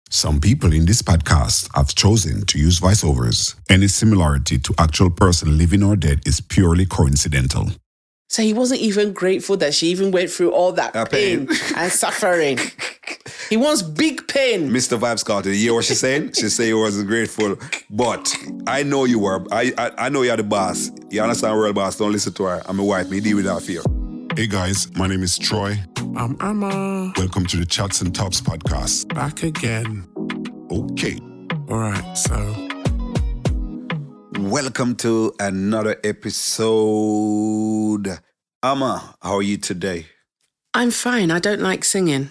Some people in this podcast have chosen to use voiceovers. Any similarity to actual person living or dead is purely coincidental. So he wasn't even grateful that she even went through all that pain and suffering. He wants big pain. Mr. Vybz Kartel, you hear what she's saying? She said he wasn't grateful. But I know you were. I know you're the boss. You understand, real boss. Don't listen to her. I'm a wife. Me deal with that fear. Hey guys, my name is Troy. I'm Emma. Welcome to the Chatz and Topz podcast. Back again. Okay. All right, so... Welcome to another episode. Amma, how are you today? I'm fine. I don't like singing.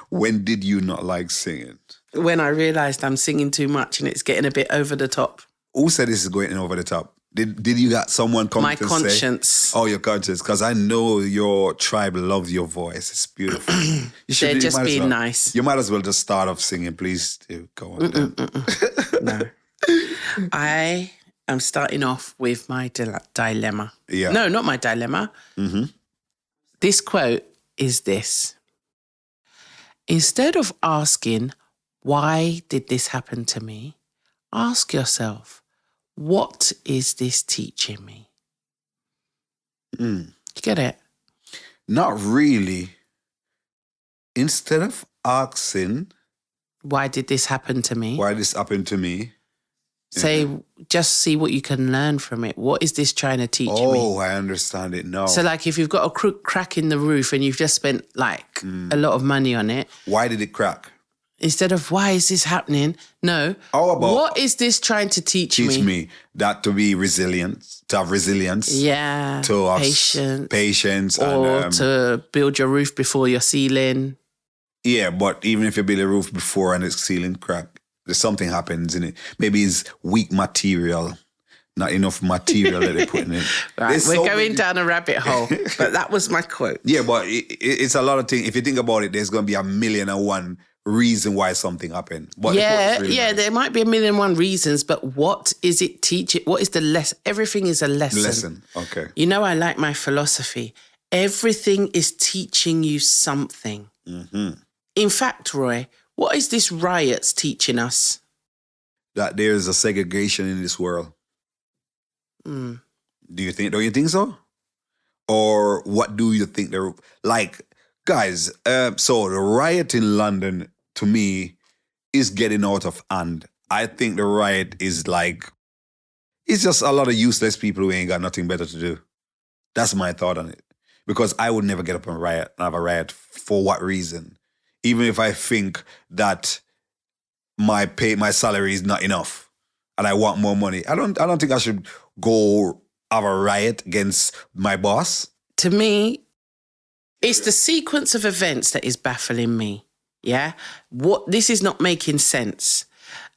When did you not like singing? When I realised I'm singing too much and it's getting a bit over the top. Who said this is going over the top? Did you got someone come My to conscience. say? Oh, your conscience. Because I know your tribe loves your voice. It's beautiful. They're just being nice. You might as well just start off singing, please. Go on. No. I am starting off with my dilemma. Yeah. No, not my dilemma. Mm-hmm. This quote is this. Instead of asking, why did this happen to me? Ask yourself, what is this teaching me? You get it? Not really. Instead of asking, why did this happen to me? why this happened to me? Say, just see what you can learn from it. What is this trying to teach me? Oh, I understand it now. So like if you've got a crack in the roof and you've just spent like a lot of money on it. Why did it crack? Instead of why is this happening? No. How about what is this trying to teach me? Teach me that to be resilient, to have resilience. Yeah. To have patience. Or and, to build your roof before your ceiling. Yeah, but even if you build a roof before and it's ceiling crack, there's something happens in it. Maybe it's weak material, not enough material that they put in it. Right, we're going down a rabbit hole, but that was my quote. Yeah, but it's a lot of things. If you think about it, there's going to be 1,000,001 reason why something happened. But there might be 1,000,001 reasons, but what is it teaching? What is the lesson? Everything is a lesson. Okay. You know, I like my philosophy. Everything is teaching you something. Mm-hmm. In fact, Roy, what is this riots teaching us? That there's a segregation in this world. Don't you think so? Or what do you think they're like? Guys, so the riot in London, to me, is getting out of hand. I think the riot is like, it's just a lot of useless people who ain't got nothing better to do. That's my thought on it. Because I would never get up and have a riot. For what reason? Even if I think that my salary is not enough and I want more money. I don't think I should go have a riot against my boss. To me, it's the sequence of events that is baffling me. Yeah? This is not making sense.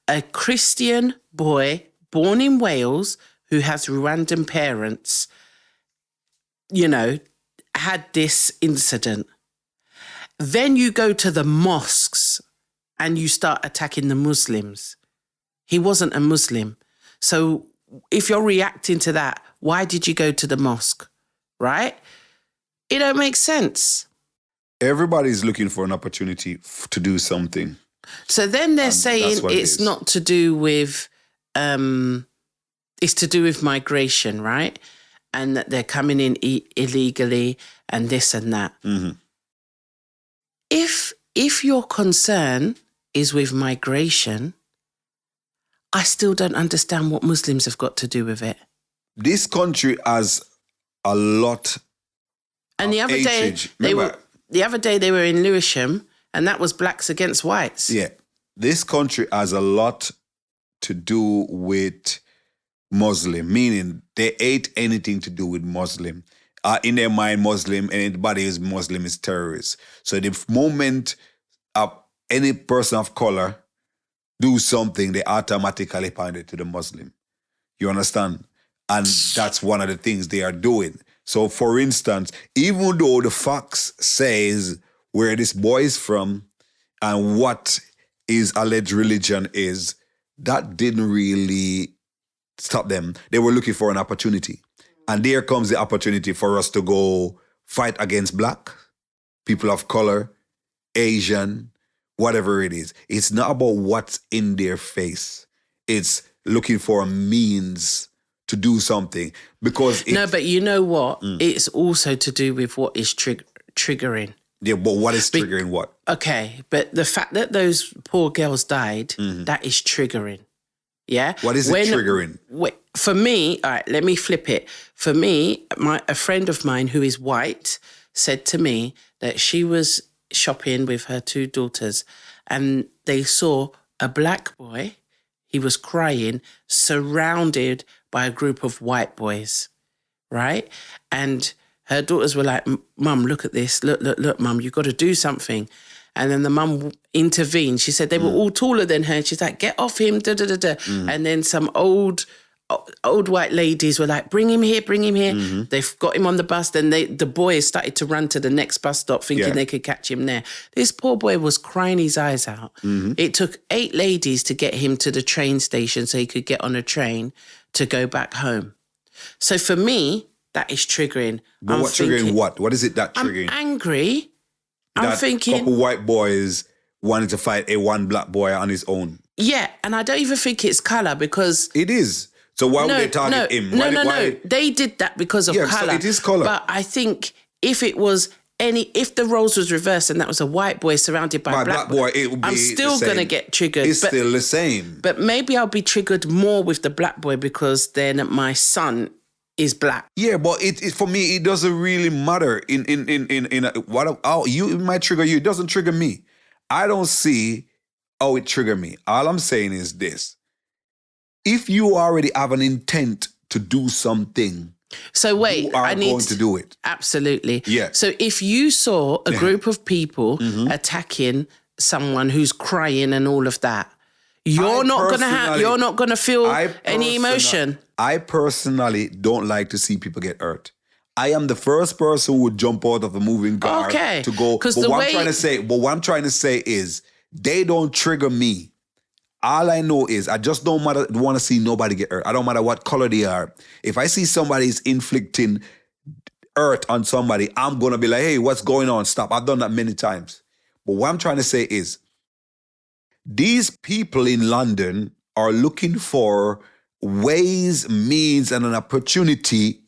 A Christian boy born in Wales who has Rwandan parents, had this incident. Then you go to the mosques and you start attacking the Muslims. He wasn't a Muslim. So if you're reacting to that, why did you go to the mosque? Right? It don't make sense. Everybody's looking for an opportunity to do something. So then they're saying it's not to do with, it's to do with migration, right? And that they're coming in illegally and this and that. Mm-hmm. If your concern is with migration, I still don't understand what Muslims have got to do with it. This country has a lot. And the other day they were in Lewisham, and that was blacks against whites. Yeah, this country has a lot to do with Muslim, meaning they hate anything to do with Muslim. In their mind, Muslim, anybody who's Muslim is terrorist. So the moment any person of color do something, they automatically point it to the Muslim. You understand? And that's one of the things they are doing. So for instance, even though the facts says where this boy is from and what his alleged religion is, that didn't really stop them. They were looking for an opportunity. And there comes the opportunity for us to go fight against black, people of color, Asian, whatever it is. It's not about what's in their face. It's looking for a means to do something. Because no, but you know what? It's also to do with what is triggering. Yeah, but what is triggering what? Okay, but the fact that those poor girls died, that is triggering. Yeah? What is it triggering? For me, all right, let me flip it. For me, a friend of mine who is white said to me that she was shopping with her 2 daughters and they saw a black boy. He was crying, surrounded by a group of white boys, right? And her daughters were like, Mum, look at this. Look, Mum, you've got to do something. And then the mum intervened. She said they were all taller than her. She's like, get off him, da-da-da-da. And then some old white ladies were like, bring him here. They've got him on the bus. Then the boys started to run to the next bus stop thinking they could catch him there. This poor boy was crying his eyes out. It took 8 ladies to get him to the train station so he could get on a train to go back home. So for me, that is triggering. But what triggering what? What is it that triggering? I'm angry. I'm thinking... a couple white boys wanted to fight one black boy on his own. Yeah, and I don't even think it's colour because... It is. So why would they target him? No. They did that because of colour. So it is colour. But I think if the roles was reversed and that was a white boy surrounded by black boy, it would be I'm still going to get triggered. It's still the same. But maybe I'll be triggered more with the black boy because then my son is black. Yeah, but it for me it doesn't really matter. It might trigger you. It doesn't trigger me. I don't see how it trigger me. All I'm saying is this: if you already have an intent to do something, so wait, you are going to do it. Absolutely. Yeah. So if you saw a group of people attacking someone who's crying and all of that, you're not gonna feel any emotion. I personally don't like to see people get hurt. I am the first person who would jump out of a moving car to go. But what I'm trying to say is they don't trigger me. All I know is I just don't want to see nobody get hurt. I don't matter what color they are. If I see somebody's inflicting hurt on somebody, I'm gonna be like, hey, what's going on? Stop. I've done that many times. But what I'm trying to say is these people in London are looking for ways, means, and an opportunity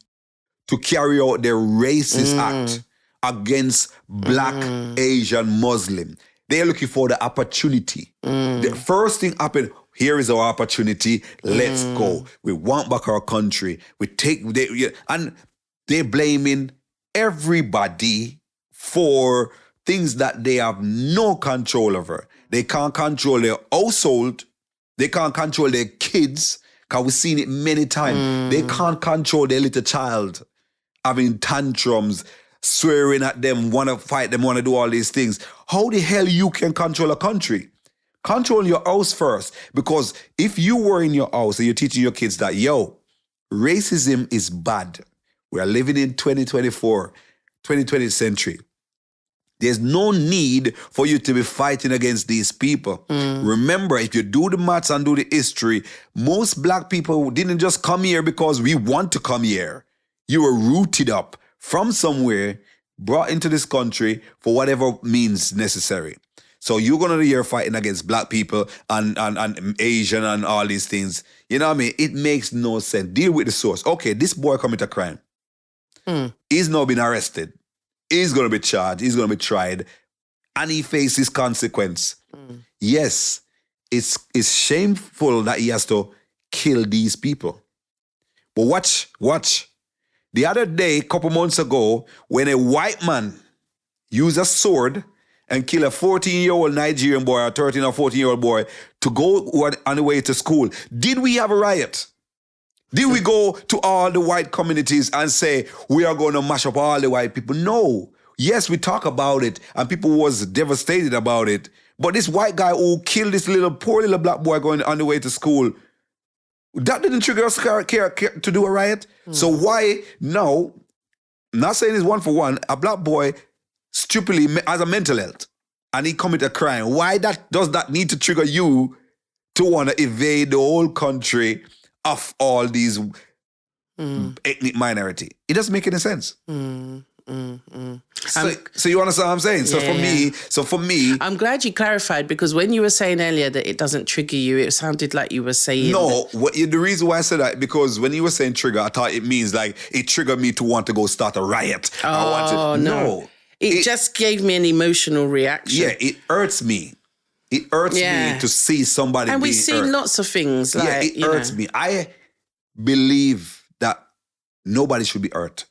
to carry out their racist act against Black, Asian, Muslim. They're looking for the opportunity. The first thing happened, here is our opportunity, let's go. We want back our country. And they're blaming everybody for things that they have no control over. They can't control their household. They can't control their kids. Because we've seen it many times. They can't control their little child having tantrums, swearing at them, want to fight them, want to do all these things. How the hell you can control a country? Control your house first. Because if you were in your house and you're teaching your kids that, racism is bad. We are living in 2024, 20th century. There's no need for you to be fighting against these people. Remember, if you do the maths and do the history, most Black people didn't just come here because we want to come here. You were rooted up from somewhere, brought into this country for whatever means necessary. So you're going to be here fighting against Black people and Asian and all these things. You know what I mean? It makes no sense. Deal with the source. Okay, this boy committed a crime. He's now been arrested. He's going to be charged. He's going to be tried. And he faces consequence. Yes, it's shameful that he has to kill these people. But watch. The other day, a couple months ago, when a white man used a sword and killed a 14-year-old Nigerian boy, or 13 or 14-year-old boy, to go on the way to school, did we have a riot? Did we go to all the white communities and say, we are going to mash up all the white people? No. Yes, we talk about it, and people was devastated about it. But this white guy who killed this poor little Black boy going on the way to school, that didn't trigger us to do a riot? So why now, not saying it's one for one, a Black boy stupidly has a mental health and he commit a crime. Why does that need to trigger you to want to evade the whole country of all these ethnic minority? It doesn't make any sense. So you understand what I'm saying? So for me, I'm glad you clarified, because when you were saying earlier that it doesn't trigger you, it sounded like you were saying the reason why I said that, because when you were saying trigger, I thought it means like it triggered me to want to go start a riot. No. It just gave me an emotional reaction. Yeah, it hurts me. It hurts me to see somebody and being we've seen hurt. lots of things. Like, it hurts me. I believe that nobody should be hurt.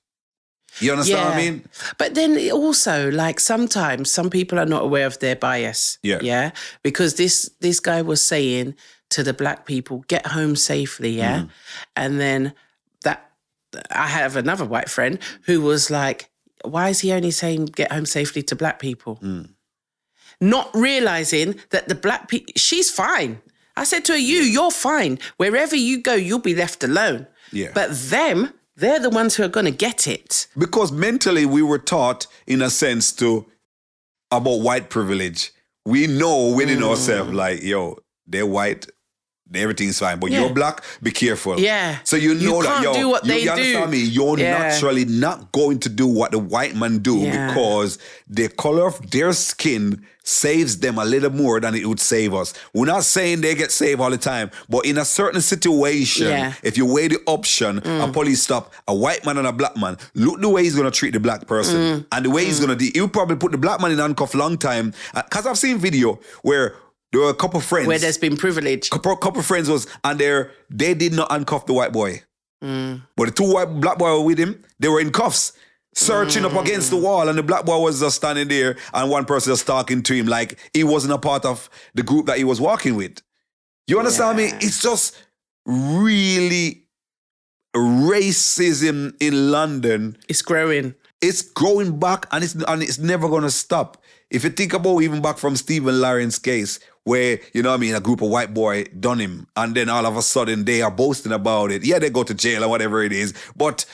You understand what I mean? But then also, like, sometimes some people are not aware of their bias. Yeah. Because this guy was saying to the black people, get home safely, yeah? And then I have another white friend who was like, why is he only saying get home safely to black people? Not realising that the black people, she's fine. I said to her, you're fine. Wherever you go, you'll be left alone. Yeah. But them, they're the ones who are going to get it. Because mentally we were taught, in a sense, about white privilege. We know within ourselves, like, yo, they're white, everything's fine. But you're black, be careful. Yeah. So you know that, can't do what they you understand me? You're naturally not going to do what the white man do because the color of their skin saves them a little more than it would save us. We're not saying they get saved all the time, but in a certain situation, if you weigh the option, a police stop, a white man and a black man, look the way he's going to treat the black person. And the way he's going to he'll probably put the black man in handcuff long time. Because I've seen video where there were a couple friends. Where there's been privilege. Couple friends they did not handcuff the white boy. But the two black boys were with him, they were in cuffs, searching up against the wall, and the black boy was just standing there, and one person was talking to him like he wasn't a part of the group that he was walking with. You understand me? It's just really racism in London. It's growing. It's growing back, and it's never gonna stop. If you think about even back from Stephen Lawrence's case, where, you know what I mean, a group of white boy done him, and then all of a sudden they are boasting about it. Yeah, they go to jail or whatever it is, but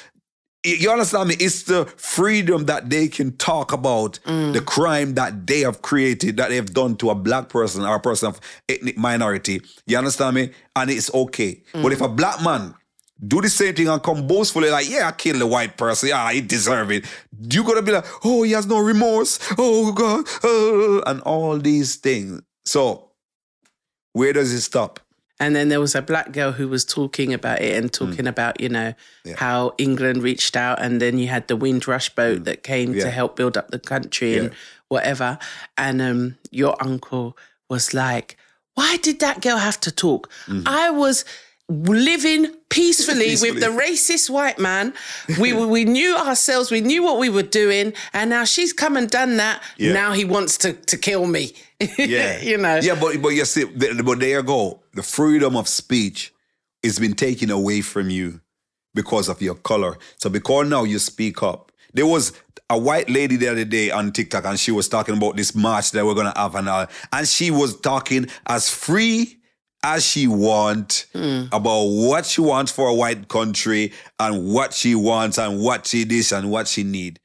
you understand me? It's the freedom that they can talk about the crime that they have created, that they've done to a black person or a person of ethnic minority. You understand me? And it's okay. But if a black man do the same thing and come boastfully like, I killed the white person, he deserve it, you gotta be like, oh, he has no remorse, oh God, and all these things. So where does it stop? And then there was a black girl who was talking about it and talking about, how England reached out, and then you had the Windrush boat that came to help build up the country and whatever. And your uncle was like, why did that girl have to talk? I was living peacefully with the racist white man. We knew ourselves, we knew what we were doing, and now she's come and done that. Now he wants to kill me. You know. Yeah, but you see, but there you go. The freedom of speech has been taken away from you because of your color. So because now you speak up. There was a white lady the other day on TikTok, and she was talking about this march that we're gonna have and all, and she was talking as free as she wants about what she wants for a white country and what she wants and what she this and what she need.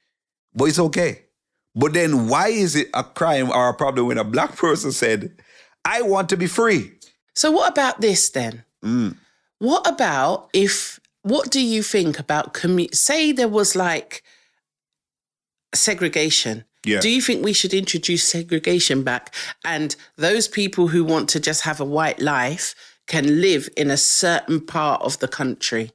But it's okay. But then why is it a crime or a problem when a black person said, I want to be free? So what about this then? What do you think about, say there was like segregation. Yeah. Do you think we should introduce segregation back, and those people who want to just have a white life can live in a certain part of the country?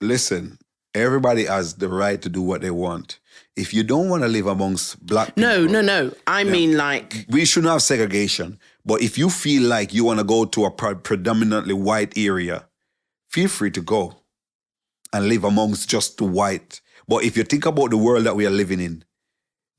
Listen, everybody has the right to do what they want. If you don't want to live amongst black people... No. I mean, like... We shouldn't have segregation. But if you feel like you want to go to a predominantly white area, feel free to go and live amongst just the white. But if you think about the world that we are living in,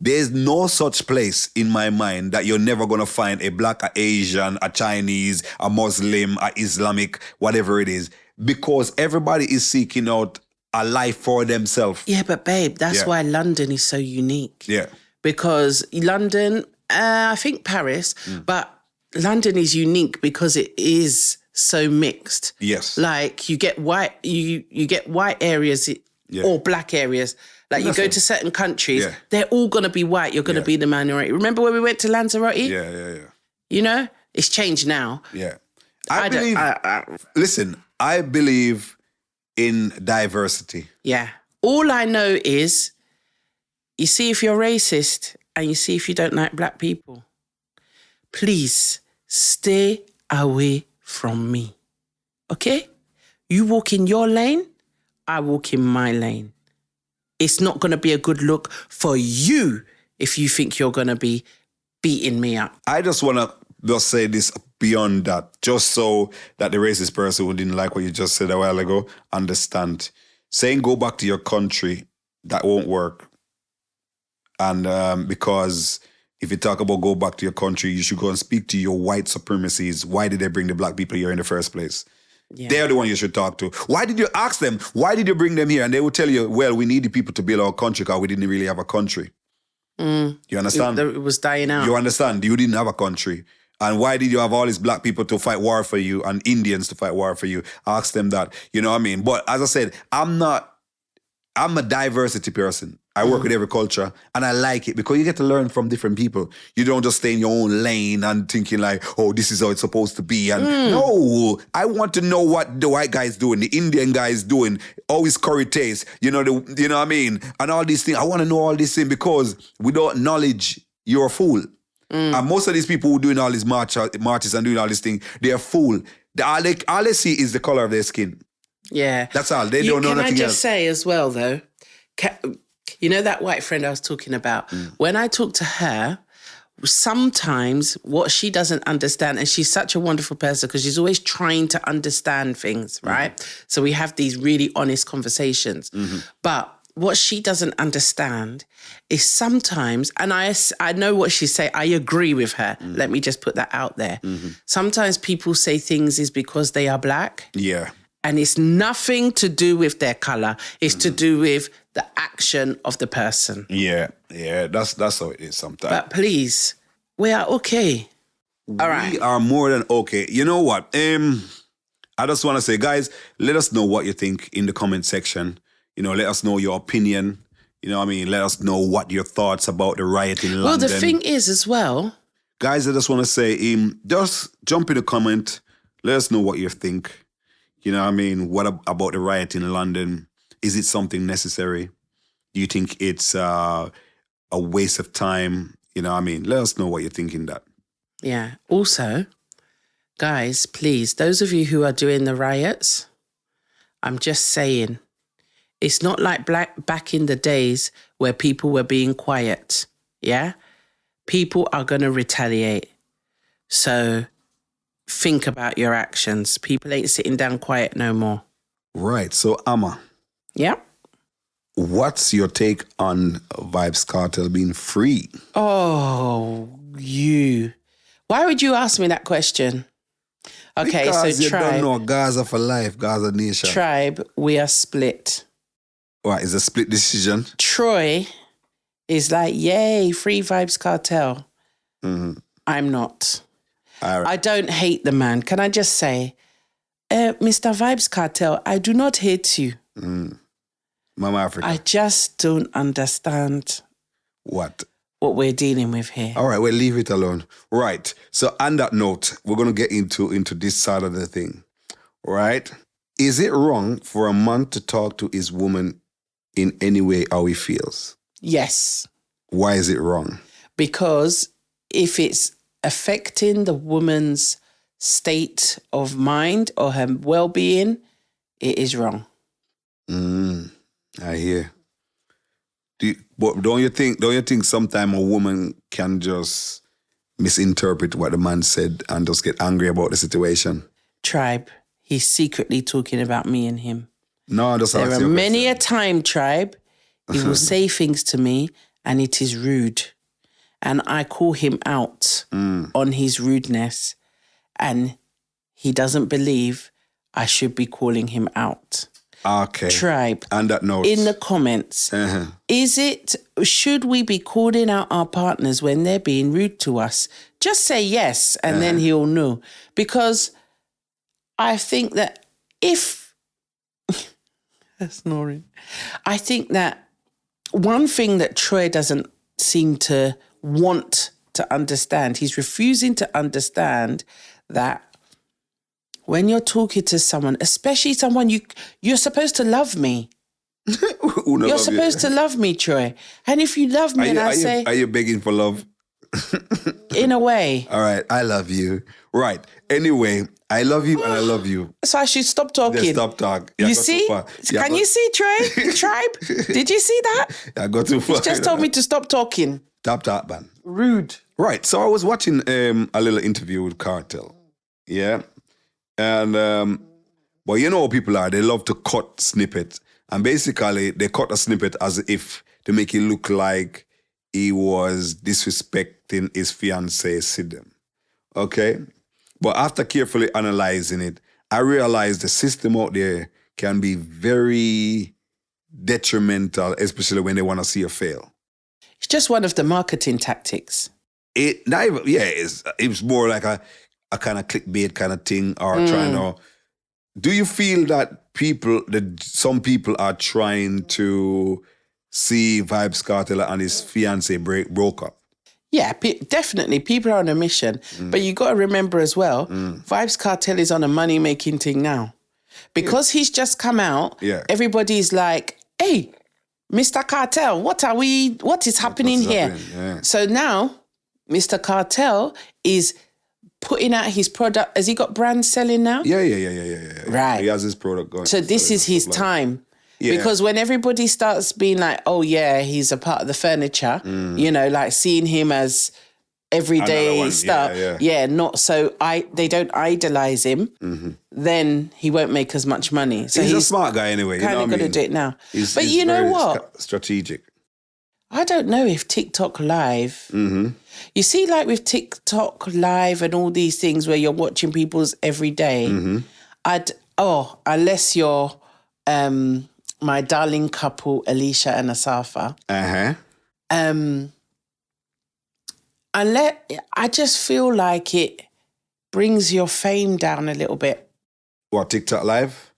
there's no such place in my mind that you're never going to find a black, a Asian, a Chinese, a Muslim, a Islamic, whatever it is, because everybody is seeking out a life for themselves. Yeah, but babe, that's why London is so unique. Yeah. Because London, I think Paris, but London is unique because it is so mixed. Yes. Like you get white, you get white areas or black areas. Like you go to certain countries, they're all going to be white. You're going to be the minority. Remember when we went to Lanzarote? Yeah. You know, it's changed now. Yeah. I believe in diversity. Yeah. All I know is you see if you're racist and you see if you don't like black people, please stay away from me. Okay? You walk in your lane, I walk in my lane. It's not going to be a good look for you if you think you're going to be beating me up. I just want to just say this beyond that, just so that the racist person who didn't like what you just said a while ago understand. Saying go back to your country, that won't work. And because if you talk about go back to your country, you should go and speak to your white supremacies. Why did they bring the black people here in the first place? Yeah. They're the one you should talk to. Why did you ask them? Why did you bring them here? And they will tell you, well, we need the people to build our country because we didn't really have a country. You understand? It was dying out. You understand? You didn't have a country. And why did you have all these black people to fight war for you and Indians to fight war for you? Ask them that. You know what I mean? But as I said, I'm a diversity person. I work with every culture and I like it because you get to learn from different people. You don't just stay in your own lane and thinking like, oh, this is how it's supposed to be. And no, I want to know what the white guy is doing, the Indian guy is doing, how his curry tastes, you know what I mean? And all these things. I want to know all these things because without knowledge, you're a fool. And most of these people who are doing all these marches and doing all these things, they're a fool. All they see is the color of their skin. Yeah. That's all. They don't know nothing else. Can I just say as well, though, you know that white friend I was talking about? When I talk to her, sometimes what she doesn't understand, and she's such a wonderful person because she's always trying to understand things, right? So we have these really honest conversations. But what she doesn't understand is sometimes, and I know what she's saying, I agree with her. Let me just put that out there. Sometimes people say things is because they are black. Yeah. And it's nothing to do with their colour. It's to do with the action of the person. Yeah, that's how it is sometimes. But please, we are okay. All right. We are more than okay. You know what? I just want to say, guys, let us know what you think in the comment section. You know, let us know your opinion. You know what I mean? Let us know what your thoughts about the riot in London. Well, the thing is as well. Guys, I just want to say, just jump in the comment. Let us know what you think. You know what I mean? What about the riot in London? Is it something necessary? Do you think it's a waste of time? You know what I mean? Let us know what you think in that. Yeah. Also, guys, please, those of you who are doing the riots, I'm just saying, it's not like back in the days where people were being quiet. Yeah? People are going to retaliate. So think about your actions. People ain't sitting down quiet no more. Right. So, Amma. Yeah? What's your take on Vybz Kartel being free? Oh, you. Why would you ask me that question? Okay, because so you Tribe. don't know Gaza for life, Gaza nation. Tribe, we are split. What, is a split decision? Troy is like, yay, free Vybz Kartel. I'm not. All right. I don't hate the man. Can I just say, Mr. Vybz Kartel, I do not hate you. Mama Africa. I just don't understand what we're dealing with here. All right, we'll leave it alone. Right. So on that note, we're going to get into this side of the thing. Right? Is it wrong for a man to talk to his woman in any way how he feels? Yes. Why is it wrong? Because if it's affecting the woman's state of mind or her well-being, it is wrong. I hear. But don't you think sometimes a woman can just misinterpret what the man said and just get angry about the situation? Tribe, he's secretly talking about me and him. No, just there are many a time, Tribe, he will say things to me and it is rude. And I call him out on his rudeness. And he doesn't believe I should be calling him out. Okay. Tribe. On that note. In the comments, should we be calling out our partners when they're being rude to us? Just say yes and then he'll know. Because I think that snoring. I think that one thing that Troy doesn't seem to want to understand, he's refusing to understand that when you're talking to someone, especially someone you're supposed to love me. Who not You're love supposed to love me, Troy. And if you love me, Are you begging for love? in a way. All right, I love you. Right. Anyway, I love you and I love you. So I should stop talking. Yeah, stop talk. You see? Can you see, Troy? Tribe? Did you see that? I got too far. He just told me to stop talking. Stop talk, man. Rude. Right. So I was watching a little interview with Kartel. Yeah. And, well, you know how people are. They love to cut snippets. And basically, they cut a snippet as if to make it look like he was disrespecting his fiancée, Sidem. Okay? But after carefully analyzing it, I realized the system out there can be very detrimental, especially when they want to see you fail. It's just one of the marketing tactics. It's more like a kind of clickbait kind of thing, or trying to. Do you feel that some people are trying to see Vybz Kartel and his fiancée broke up? Yeah, definitely. People are on a mission. But you got to remember as well, Vybz Kartel is on a money-making thing now. Because he's just come out, everybody's like, hey, Mr. Kartel, what is happening here? Yeah. So now, Mr. Kartel is putting out his product. Has he got brand selling now? Yeah. Right. He has his product going. So this is his time. Yeah. Because when everybody starts being like, oh yeah, he's a part of the furniture, you know, like seeing him as everyday stuff. Not so they don't idolize him, then he won't make as much money. So he's a smart guy anyway. Kind of got to do it now. He's you know what? Strategic. I don't know if TikTok Live, you see, like with TikTok Live and all these things where you're watching people's every day, unless you're my darling couple, Alicia and Asafa. I just feel like it brings your fame down a little bit. What, TikTok Live?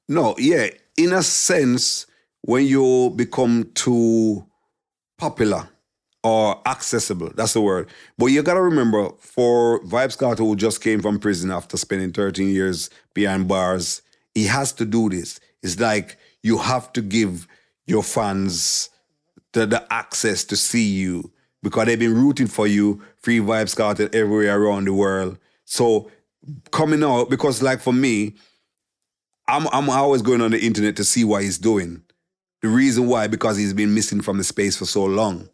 No, yeah. In a sense, when you become too popular or accessible, that's the word. But you got to remember, for Vybz Kartel, who just came from prison after spending 13 years behind bars, he has to do this. It's like you have to give your fans the access to see you, because they've been rooting for you, free Vybz Kartel everywhere around the world. So coming out, because like for me, I'm always going on the internet to see what he's doing. The reason why, because he's been missing from the space for so long.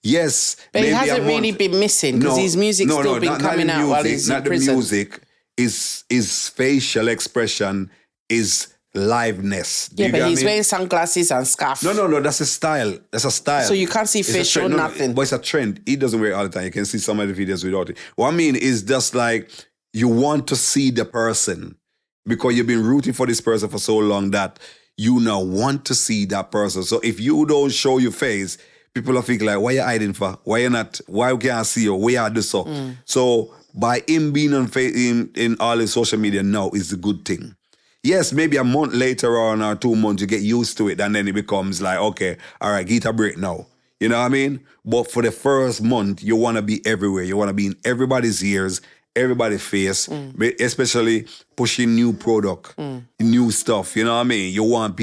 Yes, but he hasn't really been missing, because his music's still been coming out while he's in prison. Not the music, his facial expression, his liveness. Yeah, but he's wearing sunglasses and scarf. No, that's a style. That's a style. So you can't see fish or nothing. But it's a trend. He doesn't wear it all the time. You can see some of the videos without it. What I mean is just like you want to see the person, because you've been rooting for this person for so long that you now want to see that person. So if you don't show your face, people are thinking like, why you hiding for? Why you not? Why you can't see you? Why you do so? So by him being on in all his social media now is a good thing. Yes, maybe a month later on or 2 months, you get used to it, and then it becomes like, okay, all right, get a break now. You know what I mean? But for the first month, you want to be everywhere. You want to be in everybody's ears, everybody's face, especially pushing new product, new stuff. You know what I mean? You want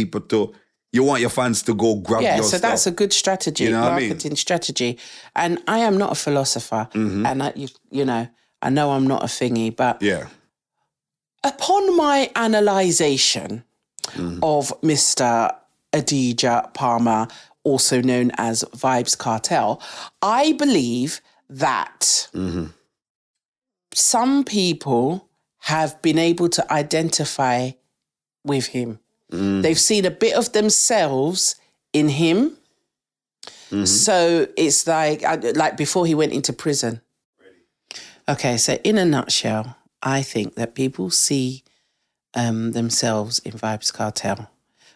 your fans to go grab your stuff. Yeah, so that's a good strategy, marketing strategy. And I am not a philosopher, and I know I'm not a thingy, but upon my analysation of Mr. Adidja Palmer, also known as Vybz Kartel, I believe that some people have been able to identify with him. They've seen a bit of themselves in him. So it's like before he went into prison. Okay, so in a nutshell, I think that people see themselves in Vybz Kartel,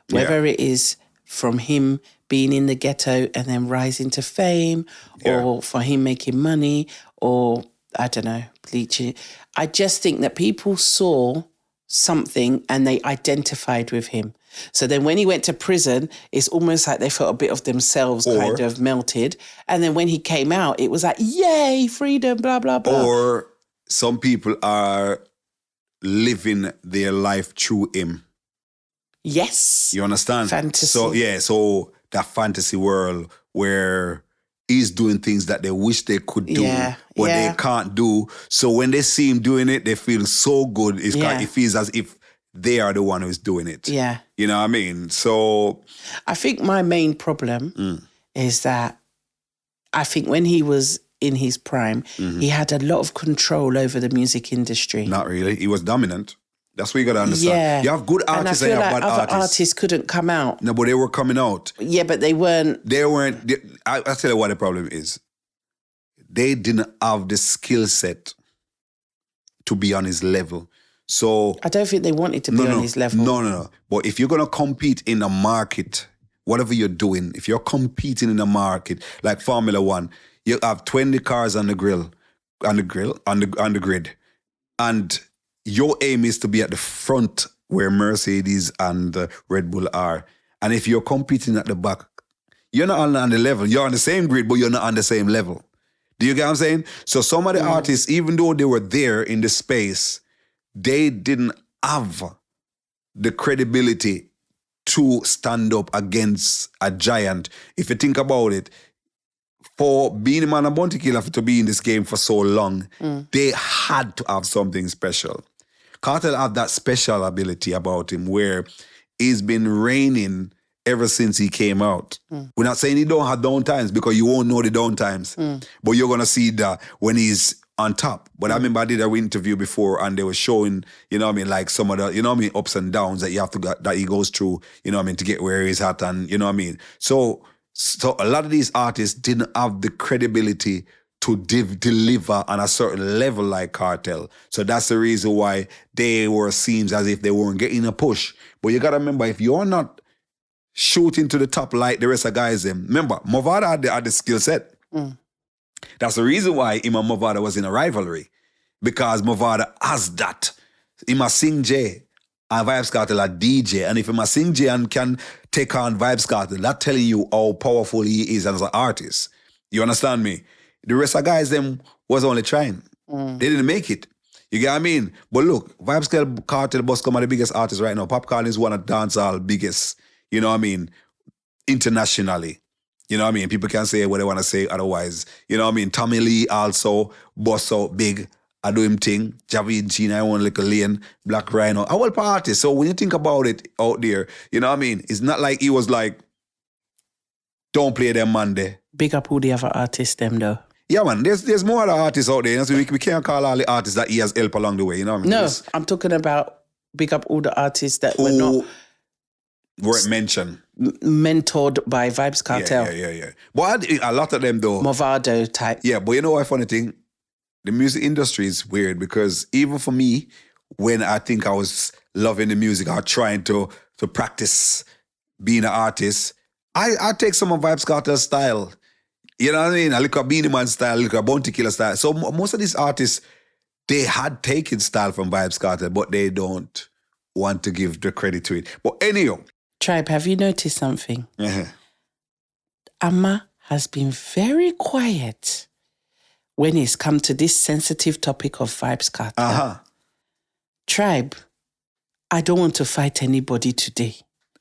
whether it is from him being in the ghetto and then rising to fame, or for him making money, or, I don't know, bleaching. I just think that people saw something and they identified with him. So then when he went to prison, it's almost like they felt a bit of themselves kind of melted. And then when he came out, it was like, yay, freedom, blah, blah, blah. Or some people are living their life through him. Yes. You understand? Fantasy. So that fantasy world where he's doing things that they wish they could do, but they can't do. So when they see him doing it, they feel so good. It feels as if they are the one who's doing it. Yeah. You know what I mean? So I think my main problem is that I think when he was in his prime, he had a lot of control over the music industry. Not really. He was dominant. That's what you got to understand. Yeah. You have good artists and, I feel you have like bad other artists. artists couldn't come out. No, but they were coming out. Yeah, but they weren't. I'll tell you what the problem is. They didn't have the skill set to be on his level. So I don't think they wanted to be on his level. No. But if you're going to compete in a market, whatever you're doing, if you're competing in a market, like Formula One, you have 20 cars on the grid. And your aim is to be at the front where Mercedes and Red Bull are. And if you're competing at the back, you're not on the level. You're on the same grid, but you're not on the same level. Do you get what I'm saying? So some of the artists, even though they were there in the space, they didn't have the credibility to stand up against a giant. If you think about it, for being a man and bounty killer to be in this game for so long, they had to have something special. Kartel have that special ability about him where he's been reigning ever since he came out. We're not saying he don't have down times because you won't know the down times, but you're going to see that when he's on top. But I remember I did an interview before and they were showing, you know what I mean, like some of the, you know what I mean, ups and downs that you have to go, that he goes through, you know what I mean, to get where he's at, and you know what I mean. So a lot of these artists didn't have the credibility to deliver on a certain level like Kartel. So that's the reason why they were seems as if they weren't getting a push. But you got to remember, if you're not shooting to the top like the rest of guys, remember, Movada had the skill set. That's the reason why him and Movada was in a rivalry. Because Movada has that. He must sing J and Vybz Kartel a DJ. And if he must sing J and can take on Vybz Kartel, that's telling you how powerful he is as an artist. You understand me? The rest of guys, them was only trying. They didn't make it. You get what I mean? But look, Vybz Kartel bus come are the biggest artists right now. Popcorn is one of dancehall biggest, you know what I mean, internationally. You know what I mean? People can say what they want to say otherwise. You know what I mean? Tommy Lee also bust out big. I do him thing. Javid Gina, I want little lane. Black Rhino. I will party. So when you think about it out there, you know what I mean? It's not like he was like, don't play them Monday. Big up all the other artists, them though. Yeah, man. There's more other artists out there. You know, so we can't call all the artists that he has helped along the way. You know what I mean? No, I'm talking about big up all the artists that were not weren't mentioned. Mentored by Vybz Kartel. Yeah. But a lot of them though. Movado type. Yeah, but you know what funny thing? The music industry is weird because even for me, when I think I was loving the music, or trying to practice being an artist, I take some of Vybz Kartel's style. You know what I mean? I look at Beanie Man style, I look at Bounty Killer style. So most of these artists, they had taken style from Vybz Kartel, but they don't want to give the credit to it. But anyhow. Tribe, have you noticed something? Amma has been very quiet when it's come to this sensitive topic of Vybz Kartel. Tribe, I don't want to fight anybody today.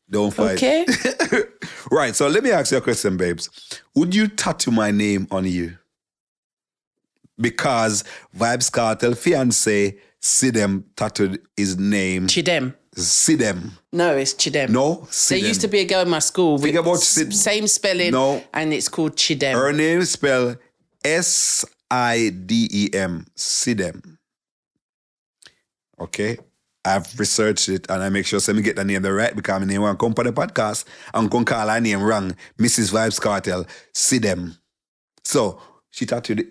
Don't fight. Okay? Right, so let me ask you a question, babes. Would you tattoo my name on you? Because Vybz Kartel fiancé Sidem tattooed his name. Chidem. Sidem. No, it's Chidem. No, Sidem. There used to be a girl in my school with about same spelling, and it's called Chidem. Her name is spelled Sidem. Sidem. Okay? I've researched it and I make sure me get the name right because my name won't come for the podcast and can call her name wrong. Mrs. Vybz Kartel, Sidem. So she tattooed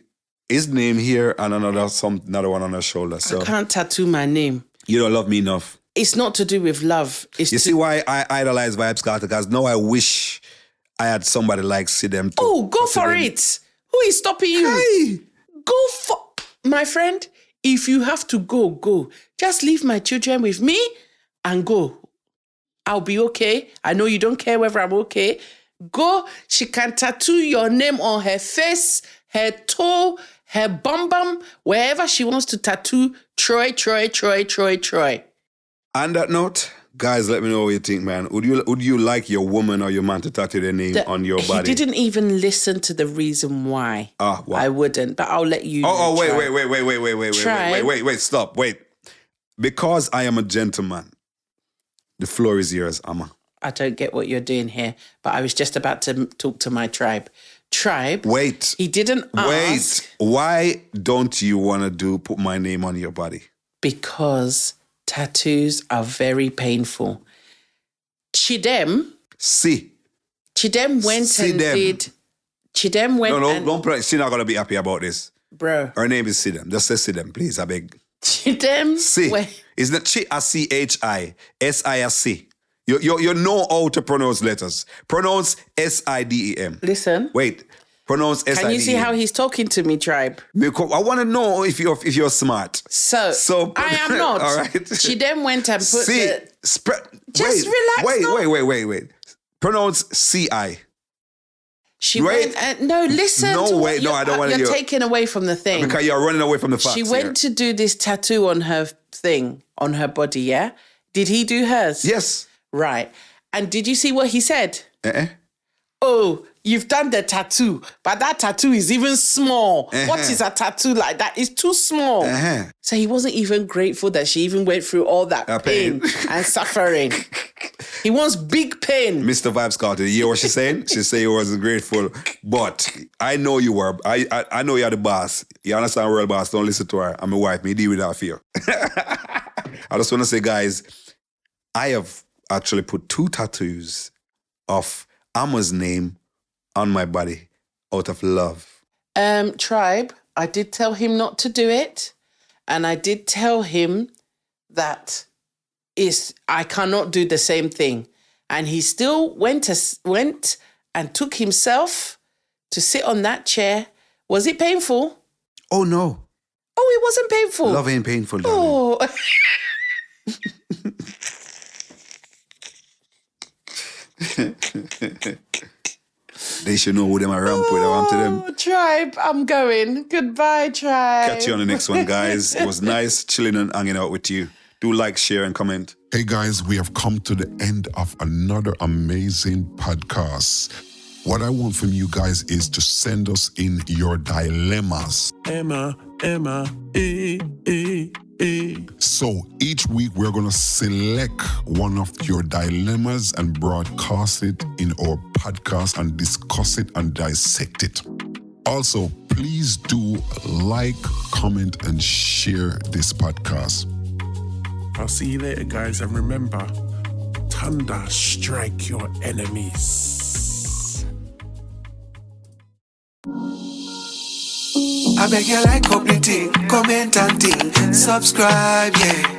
his name here and another one on her shoulder. So I can't tattoo my name. You don't love me enough. It's not to do with love. It's see why I idolize Vybz Kartel? Because now I wish I had somebody like Sidem. Oh, go for it. Who is stopping you? Hey! Go for... My friend, if you have to go, go. Just leave my children with me and go. I'll be okay. I know you don't care whether I'm okay. Go. She can tattoo your name on her face, her toe, her bum, wherever she wants to tattoo Troy. On that note, Guys, let me know what you think, man. Would you like your woman or your man to tattoo their name on your body? He didn't even listen to the reason why. What? I wouldn't, but I'll let you. Wait, stop, wait. Because I am a gentleman, the floor is yours, Amma. I don't get what you're doing here, but I was just about to talk to my tribe. Tribe. Wait. He didn't ask. Wait. Why don't you want to put my name on your body? Because tattoos are very painful. Chidem went and did. Chidem went. No, don't play. She's not gonna be happy about this, bro. Her name is Sidem. Just say Sidem, please. I beg. Chidem. It's not CHISISC. You know how to pronounce letters. Pronounce SIDEM. Listen. Wait. Pronounce SIDEM. Can you see how he's talking to me, tribe? Because I want to know if you're smart. So I am not. All right. She then went and put Just relax. Wait. Pronounce CI. She went and listen. No, wait, no, I don't want to. You're taken away from the thing. Because you're running away from the facts. She went to do this tattoo on her thing, on her body, yeah? Did he do hers? Yes. Right. And did you see what he said? Oh, you've done the tattoo, but that tattoo is even small. What is a tattoo like that? It's too small. So he wasn't even grateful that she even went through all that pain and suffering. He wants big pain. Mr. Vybz Kartel, you hear what she's saying? She said he wasn't grateful, but I know you were. I know you're the boss. You understand, real boss? Don't listen to her. I'm a wife. Me deal with that fear. I just want to say, guys, I have actually put 2 tattoos of Amma's name on my body out of love. Tribe, I did tell him not to do it. And I did tell him that I cannot do the same thing. And he still went and took himself to sit on that chair. Was it painful? Oh, no. Oh, it wasn't painful. Love ain't painful, darling. Oh. They should know who them are ramp with. I want to them. Tribe, I'm going. Goodbye, tribe. Catch you on the next one, guys. It was nice chilling and hanging out with you. Do like, share, and comment. Hey guys, we have come to the end of another amazing podcast. What I want from you guys is to send us in your dilemmas. Emma, So each week we're going to select one of your dilemmas and broadcast it in our podcast and discuss it and dissect it. Also, please do like, comment, and share this podcast. I'll see you later, guys. And remember, thunder strike your enemies. I beg you like up the thing, comment and thing, subscribe, yeah.